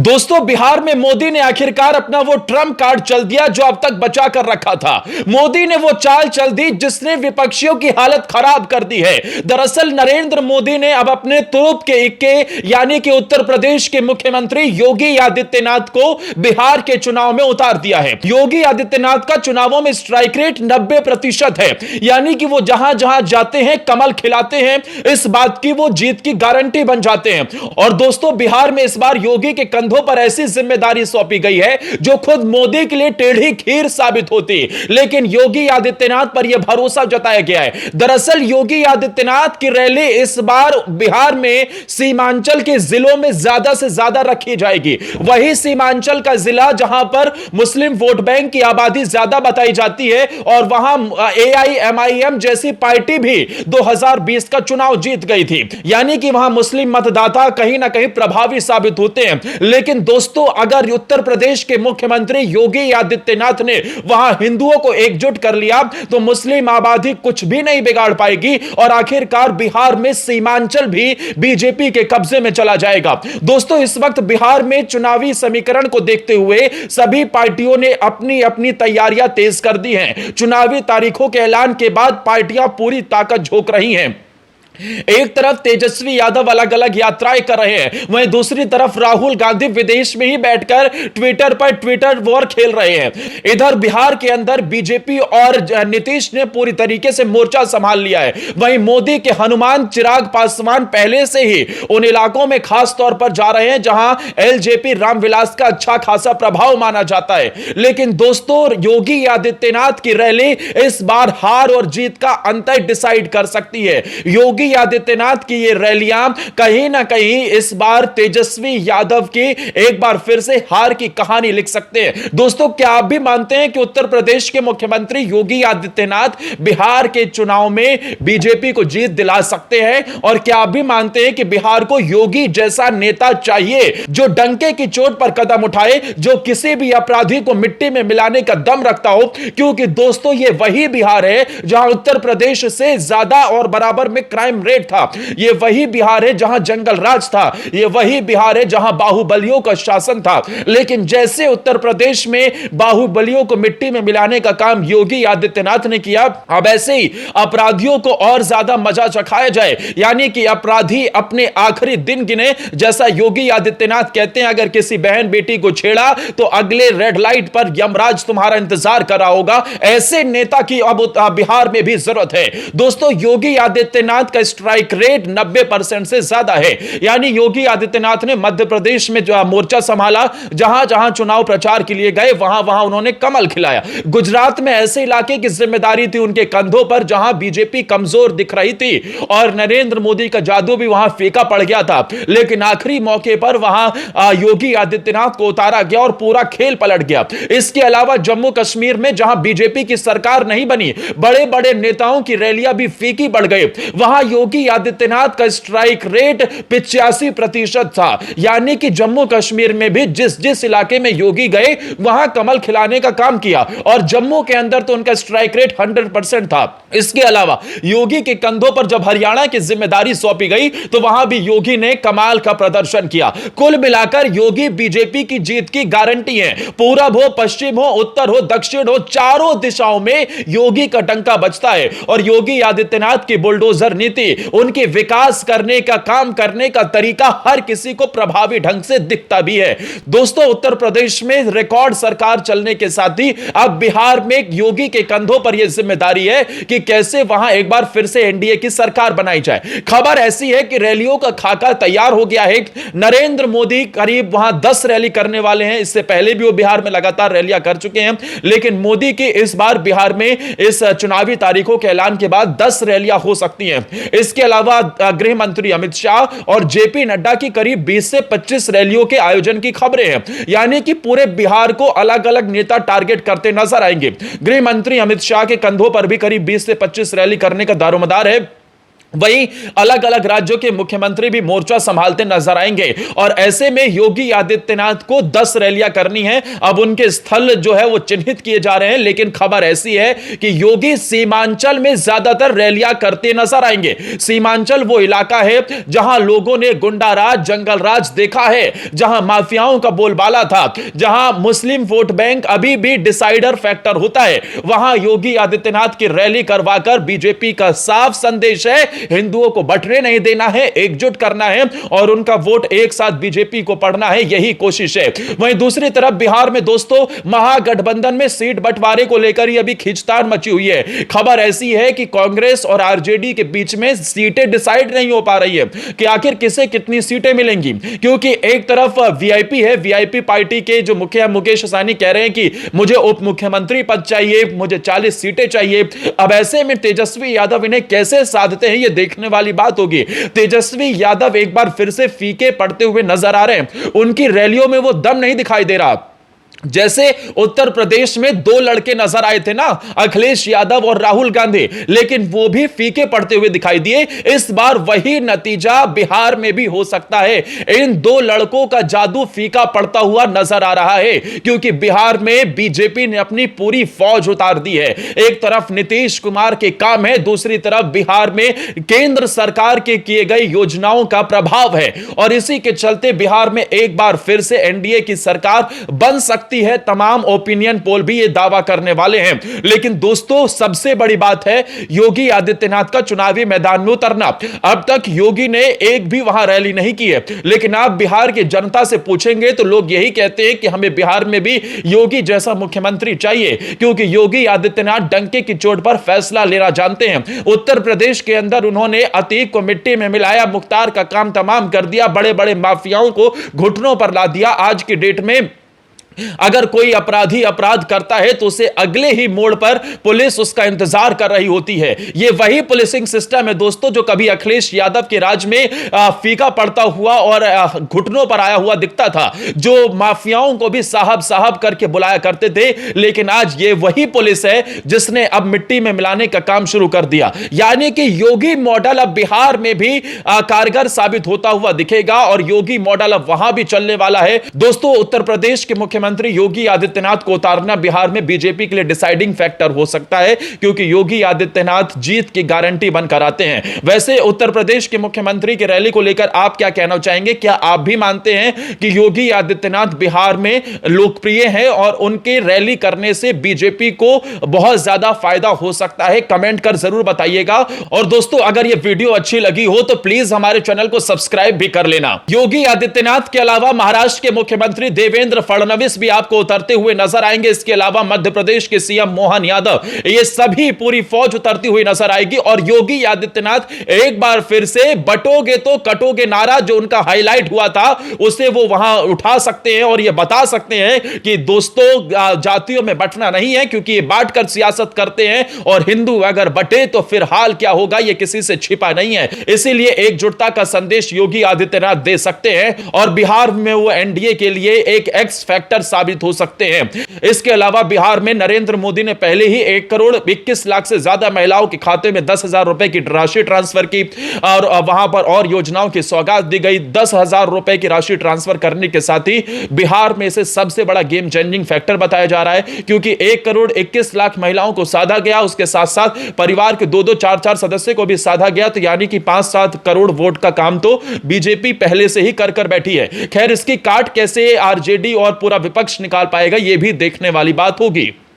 दोस्तों, बिहार में मोदी ने आखिरकार अपना वो ट्रम्प कार्ड चल दिया जो अब तक बचा कर रखा था। मोदी ने वो चाल चल दी जिसने विपक्षियों की हालत खराब कर दी है। दरअसल नरेंद्र मोदी ने अब अपने तुरुप के इक्के यानी कि उत्तर प्रदेश के मुख्यमंत्री योगी आदित्यनाथ को बिहार के चुनाव में उतार दिया है। योगी आदित्यनाथ का चुनावों में स्ट्राइक रेट 90% है, यानी कि वो जहां जहां जाते हैं कमल खिलाते हैं। इस बात की वो जीत की गारंटी बन जाते हैं। और दोस्तों, बिहार में इस बार योगी के कंधों पर ऐसी जिम्मेदारी सौंपी गई है जो खुद मोदी के लिए टेढ़ी खीर साबित होती, लेकिन योगी आदित्यनाथ पर यह भरोसा जताया गया है। दरअसल योगी आदित्यनाथ की रैली इस बार बिहार में सीमांचल के जिलों में ज्यादा से ज्यादा रखी जाएगी। वही सीमांचल का जिला जहां पर मुस्लिम वोट बैंक की आबादी ज्यादा बताई जाती है और वहां AIMIM जैसी पार्टी भी 2020 का चुनाव जीत गई थी, यानी कि वहां मुस्लिम मतदाता कहीं ना कहीं प्रभावी साबित होते हैं। लेकिन दोस्तों, अगर उत्तर प्रदेश के मुख्यमंत्री योगी आदित्यनाथ ने वहां हिंदुओं को एकजुट कर लिया तो मुस्लिम आबादी कुछ भी नहीं बिगाड़ पाएगी और आखिरकार बिहार में सीमांचल भी बीजेपी के कब्जे में चला जाएगा। दोस्तों, इस वक्त बिहार में चुनावी समीकरण को देखते हुए सभी पार्टियों ने अपनी अपनी तैयारियां तेज कर दी हैं। चुनावी तारीखों के ऐलान के बाद पार्टियां पूरी ताकत झोंक रही हैं। एक तरफ तेजस्वी यादव अलग अलग यात्राएं कर रहे हैं, वहीं दूसरी तरफ राहुल गांधी विदेश में ही बैठकर ट्विटर पर ट्विटर वॉर खेल रहे हैं। इधर बिहार के अंदर बीजेपी और नीतीश ने पूरी तरीके से मोर्चा संभाल लिया है। वहीं मोदी के हनुमान चिराग पासवान पहले से ही उन इलाकों में खास तौर पर जा रहे हैं जहां LJP रामविलास का अच्छा खासा प्रभाव माना जाता है। लेकिन दोस्तों, योगी आदित्यनाथ की रैली इस बार हार और जीत का अंतर डिसाइड कर सकती है। योगी आदित्यनाथ की ये रैलियां कहीं ना कहीं इस बार तेजस्वी यादव की एक बार फिर से हार की कहानी लिख सकते हैं। दोस्तों, क्या आप भी मानते हैं कि उत्तर प्रदेश के मुख्यमंत्री योगी आदित्यनाथ बिहार के चुनाव में बीजेपी को जीत दिला सकते हैं? और क्या आप भी मानते हैं कि बिहार को योगी जैसा नेता चाहिए जो डंके की चोट पर कदम उठाए, जो किसी भी अपराधी को मिट्टी में मिलाने का दम रखता हो? क्योंकि दोस्तों, ये वही बिहार है जहां उत्तर प्रदेश से ज्यादा और बराबर में क्राइम रेट था। यह वही बिहार है जहां जंगल राज था। यह वही बिहार है जहां बाहुबलियों का शासन था। लेकिन जैसे उत्तर प्रदेश में बाहुबलियों को मिट्टी में मिलाने का काम योगी आदित्यनाथ ने किया, अब ऐसे ही अपराधियों को और ज्यादा मजा चखाया जाए, यानी कि अपराधी अपने आखिरी दिन गिने। जैसा योगी आदित्यनाथ कहते हैं, अगर किसी बहन बेटी को छेड़ा तो अगले रेड लाइट पर यमराज तुम्हारा इंतजार कर रहा होगा। ऐसे नेता की अब बिहार में भी जरूरत है। दोस्तों, योगी आदित्यनाथ का स्ट्राइक रेट 90% से ज्यादा है, यानी योगी आदित्यनाथ ने मध्य प्रदेश में जो मोर्चा संभाला, जहां जहां चुनाव प्रचार के लिए गए वहां वहां उन्होंने कमल खिलाया। गुजरात में ऐसे इलाके की जिम्मेदारी थी उनके कंधों पर जहां बीजेपी कमजोर दिख रही थी और नरेंद्र मोदी का जादू भी वहां फीका पड़ गया था। लेकिन आखिरी मौके पर वहां योगी आदित्यनाथ को उतारा गया और पूरा खेल पलट गया। इसके अलावा जम्मू कश्मीर में जहां बीजेपी की सरकार नहीं बनी, बड़े बड़े नेताओं की रैलियां भी फीकी पड़ गई। वहां योगी आदित्यनाथ का स्ट्राइक रेट 85% था, यानी कि जम्मू कश्मीर में भी जिस जिस इलाके में योगी गए वहां कमल खिलाने का काम किया और जम्मू के अंदर तो उनका स्ट्राइक रेट 100% था। इसके अलावा योगी के कंधों पर जब हरियाणा की जिम्मेदारी सौंपी गई तो वहां भी योगी ने कमाल का प्रदर्शन किया। कुल मिलाकर योगी बीजेपी की जीत की गारंटी है। पूरब हो, पश्चिम हो, उत्तर हो, दक्षिण हो, चारों दिशाओं में योगी का डंका बजता है और योगी आदित्यनाथ की बुलडोजर नीति, उनके विकास करने का काम करने का तरीका हर किसी को प्रभावी ढंग से दिखता भी है। दोस्तों, उत्तर प्रदेश में रिकॉर्ड सरकार चलने के साथ ही अब बिहार में योगी के कंधों पर यह जिम्मेदारी है कि कैसे वहां एक बार फिर से एनडीए की सरकार बनाई जाए। खबर ऐसी है कि रैलियों का खाका तैयार हो गया है। नरेंद्र मोदी करीब वहां 10 रैली करने वाले हैं। इससे पहले भी वो बिहार में लगातार रैलियां कर चुके हैं, लेकिन मोदी की इस बार बिहार में इस चुनावी तारीखों के ऐलान के बाद 10 रैलियां हो सकती हैं। इसके अलावा गृह मंत्री अमित शाह और जेपी नड्डा की करीब 20 से 25 रैलियों के आयोजन की खबरें हैं, यानी कि पूरे बिहार को अलग अलग नेता टारगेट करते नजर आएंगे। गृह मंत्री अमित शाह के कंधों पर भी करीब 20 से 25 रैली करने का दारोमदार है। वहीं अलग अलग राज्यों के मुख्यमंत्री भी मोर्चा संभालते नजर आएंगे और ऐसे में योगी आदित्यनाथ को 10 रैलियां करनी है। अब उनके स्थल जो है वो चिन्हित किए जा रहे हैं, लेकिन खबर ऐसी है कि योगी सीमांचल में ज्यादातर रैलियां करते नजर आएंगे। सीमांचल वो इलाका है जहां लोगों ने गुंडाराज, जंगलराज देखा है, जहां माफियाओं का बोलबाला था, जहां मुस्लिम वोट बैंक अभी भी डिसाइडर फैक्टर होता है। वहां योगी आदित्यनाथ की रैली करवाकर बीजेपी का साफ संदेश है, हिंदुओं को बंटने नहीं देना है, एकजुट करना है और उनका वोट एक साथ बीजेपी को पड़ना है, यही कोशिश है। वहीं दूसरी तरफ बिहार में दोस्तों महागठबंधन में सीट बंटवारे को लेकर ही अभी खींचतान मची हुई है। खबर ऐसी है कि कांग्रेस और आरजेडी के बीच में सीटें डिसाइड नहीं हो पा रही है कि आखिर किसे कितनी सीटें मिलेंगी, क्योंकि एक तरफ वीआईपी है, वीआईपी पार्टी के जो मुखिया मुकेश सहनी कह रहे हैं कि मुझे उप मुख्यमंत्री पद चाहिए, मुझे 40 सीटें चाहिए। अब ऐसे में तेजस्वी यादव इन्हें कैसे साधते हैं, यह देखने वाली बात होगी। तेजस्वी यादव एक बार फिर से फीके पड़ते हुए नजर आ रहे हैं, उनकी रैलियों में वो दम नहीं दिखाई दे रहा। जैसे उत्तर प्रदेश में 2 लड़के नजर आए थे ना, अखिलेश यादव और राहुल गांधी, लेकिन वो भी फीके पड़ते हुए दिखाई दिए। इस बार वही नतीजा बिहार में भी हो सकता है। इन 2 लड़कों का जादू फीका पड़ता हुआ नजर आ रहा है, क्योंकि बिहार में बीजेपी ने अपनी पूरी फौज उतार दी है। एक तरफ नीतीश कुमार के काम है, दूसरी तरफ बिहार में केंद्र सरकार के किए गए योजनाओं का प्रभाव है और इसी के चलते बिहार में एक बार फिर से एनडीए की सरकार बन सकती है। तमाम ओपिनियन पोल भी यह दावा करने वाले हैं। लेकिन दोस्तों सबसे बड़ी बात है योगी आदित्यनाथ का चुनावी मैदान में उतरना। अब तक योगी ने एक भी वहां रैली नहीं की है, लेकिन आप बिहार की जनता से पूछेंगे तो लोग यही कहते हैं कि हमें बिहार में भी योगी जैसा मुख्यमंत्री चाहिए, क्योंकि योगी आदित्यनाथ डंके की चोट पर फैसला लेना जानते हैं। उत्तर प्रदेश के अंदर उन्होंने अतीक को मिट्टी में मिलाया, मुख्तार का काम तमाम कर दिया, बड़े बड़े माफियाओं को घुटनों पर ला दिया। आज की डेट में अगर कोई अपराधी अपराध करता है तो उसे अगले ही मोड़ पर पुलिस उसका इंतजार कर रही होती है। यह वही पुलिसिंग सिस्टम है दोस्तों जो कभी अखिलेश यादव के राज में फीका पड़ता हुआ और घुटनों पर आया हुआ दिखता था, जो माफियाओं को भी साहब साहब करके बुलाया करते थे। लेकिन आज ये वही पुलिस है जिसने अब मिट्टी में मिलाने का काम शुरू कर दिया। यानी कि योगी मॉडल अब बिहार में भी कारगर साबित होता हुआ दिखेगा और योगी मॉडल अब वहां भी चलने वाला है। दोस्तों उत्तर प्रदेश के मुख्यमंत्री योगी आदित्यनाथ को उतारना बिहार में बीजेपी के लिए डिसाइडिंग फैक्टर हो सकता है, क्योंकि योगी आदित्यनाथ जीत की गारंटी बनकर आते हैं। वैसे उत्तर प्रदेश के मुख्यमंत्री की रैली को लेकर आप क्या कहना चाहेंगे? क्या आप भी मानते हैं कि योगी आदित्यनाथ बिहार में लोकप्रिय हैं और उनके रैली करने से बीजेपी को बहुत ज्यादा फायदा हो सकता है? कमेंट कर जरूर बताइएगा। और दोस्तों अगर यह वीडियो अच्छी लगी हो तो प्लीज हमारे चैनल को सब्सक्राइब भी कर लेना। योगी आदित्यनाथ के अलावा महाराष्ट्र के मुख्यमंत्री देवेंद्र फडणवीस भी आपको उतरते हुए नजर आएंगे। इसके अलावा मध्य प्रदेश के सीएम मोहन यादव, ये सभी पूरी फौज उतरती हुई नजर आएगी और योगी आदित्यनाथ एक बार फिर से बटोगे तो कटोगे नारा जो उनका हाईलाइट हुआ था उसे वो वहां उठा सकते हैं और ये बता सकते हैं कि दोस्तों जातियों में बंटना नहीं है, क्योंकि ये बांटकर सियासत करते हैं और हिंदू अगर बटे तो फिर हाल क्या होगा ये किसी से छिपा नहीं है। इसीलिए एकजुटता का संदेश योगी आदित्यनाथ दे सकते हैं और बिहार में वो एनडीए के लिए एक एक्स फैक्टर साबित हो सकते हैं। इसके अलावा बिहार में नरेंद्र मोदी ने पहले ही 1 करोड़ 21 लाख से ज्यादा महिलाओं के खाते में 10,000 रुपए की राशि ट्रांसफर की और वहां पर और योजनाओं की सौगात दी गई। 10,000 रुपए की राशि ट्रांसफर करने के साथ ही बिहार में इसे सबसे बड़ा गेम चेंजिंग फैक्टर बताया जा रहा है, क्योंकि 1 करोड़ 21 लाख महिलाओं को साधा गया, उसके साथ साथ परिवार के 2-2 4-4 सदस्य को भी साधा गया। तो यानी कि 5-7 करोड़ वोट का काम तो बीजेपी पहले से ही कर बैठी है। खैर इसकी काट कैसे आरजेडी और पूरा विपक्ष निकाल पाएगा ये भी देखने वाली बात होगी।